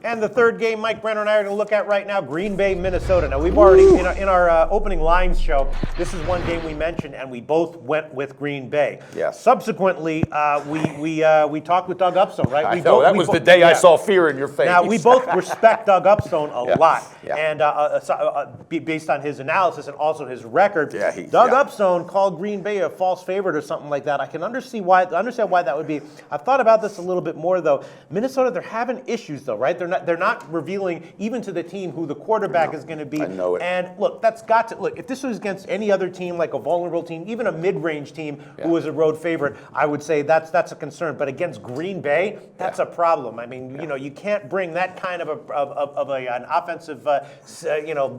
And the third game Mike Brenner and I are going to look at right now, Green Bay, Minnesota. Now, we've already, in our opening lines show, this is one game we mentioned, and we both went with Green Bay. Yes. Subsequently, we talked with Doug Upstone, right? I know, that was the day I saw fear in your face. Now, we both respect Doug Upstone a lot. Yeah. And based on his analysis and also his record, Doug Upstone called Green Bay a false favorite or something like that. I can understand why that would be. I've thought about this a little bit more, though. Minnesota, they're having issues, though, right? They're not revealing even to the team who the quarterback is going to be. I know it. And look, if this was against any other team, like a vulnerable team, even a mid-range team who was a road favorite, I would say that's a concern. But against Green Bay, that's a problem. I mean, you can't bring that kind of an offensive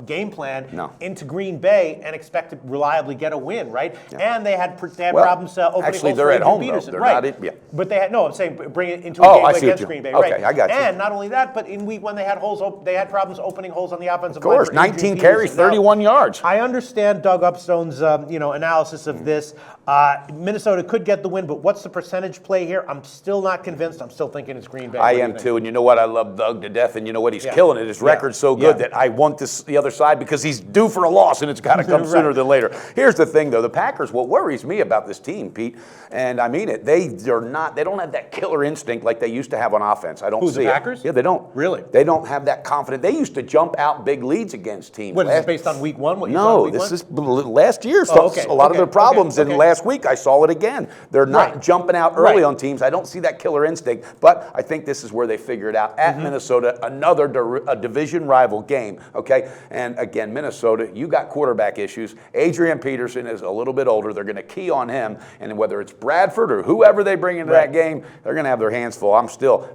game plan into Green Bay and expect to reliably get a win, right? Yeah. And they had problems opening. Actually, they're at home though. They're not in. Yeah. But they had I'm saying bring it into a game against Green Bay, right? Okay, I got you. And not only that, but in week one they had problems opening holes on the offensive line. Of course, 19 carries, 31 yards. I understand Doug Upstone's analysis of this. Minnesota could get the win, but what's the percentage play here? I'm still not convinced. I'm still thinking it's Green Bay. I am too, and you know what? I love Doug to death, and you know what? He's killing it. His record's so good that I want the other side because he's due for a loss, and it's got to come sooner than later. Here's the thing, though. The Packers, what worries me about this team, Pete, and I mean it, they don't have that killer instinct like they used to have on offense. I don't see it. Who's the Packers? Yeah, they don't. Really? They don't have that confidence. They used to jump out big leads against teams. What, is this based on week one? This is last year. A lot of their problems, and last week I saw it again. They're not jumping out early on teams. I don't see that killer instinct, but I think this is where they figure it out. At Minnesota, another division rival game, okay? And again, Minnesota, you got quarterback issues. Adrian Peterson is a little bit older. They're going to key on him, and whether it's Bradford or whoever they bring into that game, they're going to have their hands full.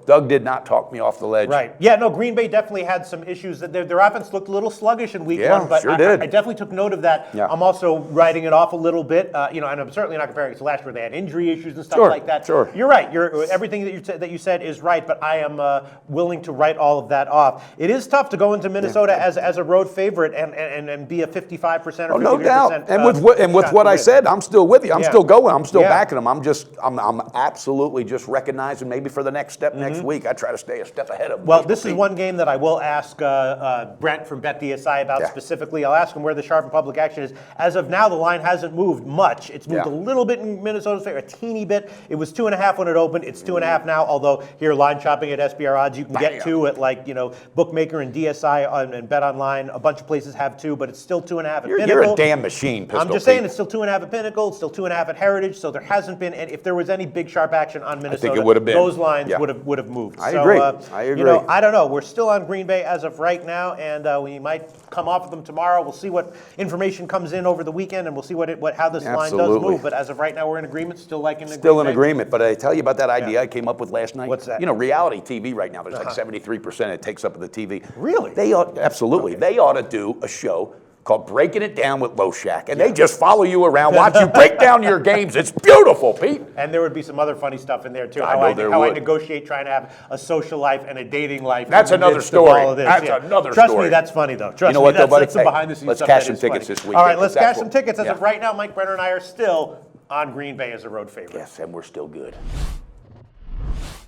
Doug did not talk me off the ledge. Right. Yeah, no, Green Bay definitely had some issues. Their offense looked a little sluggish in week one, but I definitely took note of that. Yeah. I'm also writing it off a little bit, and I'm certainly not comparing it to last year. They had injury issues and stuff like that. Sure. You're right. Everything that you said is right, but I am willing to write all of that off. It is tough to go into Minnesota as a road favorite and be a 55% or 50%. No doubt. And with what I said, I'm still with you. I'm still going. I'm still backing them. I'm absolutely just recognizing maybe for the next step next week, I try to stay a step ahead of them. Well, this is one game that I will ask Brent from BetDSI about specifically. I'll ask him where the sharp and public action is. As of now, the line hasn't moved much. It's moved a little bit in Minnesota's favor, a teeny bit. It was 2.5 when it opened. It's 2.5 now, although here line shopping at SBR odds, you can get 2 at Bookmaker and DSI and Bet Online. A bunch of places have 2, but it's still 2.5 at Pinnacle. You're a damn machine, Pistol I'm just saying it's still 2.5 at Pinnacle. It's still 2.5 at Heritage. So there hasn't been, and if there was any big sharp action on Minnesota, I think it would have been. Those lines would have moved. I agree. I agree. I don't know. We're still on Green Bay as of right now, and we might come off of them tomorrow. We'll see what information comes in over the weekend, and we'll see how this line does move. But as of right now, we're in agreement. Still liking the Still in agreement. But I tell you about that idea I came up with last night. What's that? Reality TV right now. There's like 73% it takes up of the TV. Really? They ought absolutely. Okay. They ought to do a show called Breaking It Down with Loshak. And they just follow you around, watch you break down your games. It's beautiful, Pete. And there would be some other funny stuff in there, too. How I negotiate trying to have a social life and a dating life. That's another story. That's another story. Trust me, that's funny, though. Trust me, that's some behind-the-scenes let's stuff. Let's cash some tickets this week. All right, let's cash some tickets. As of right now, Mike Brenner and I are still on Green Bay as a road favorite. Yes, and we're still good.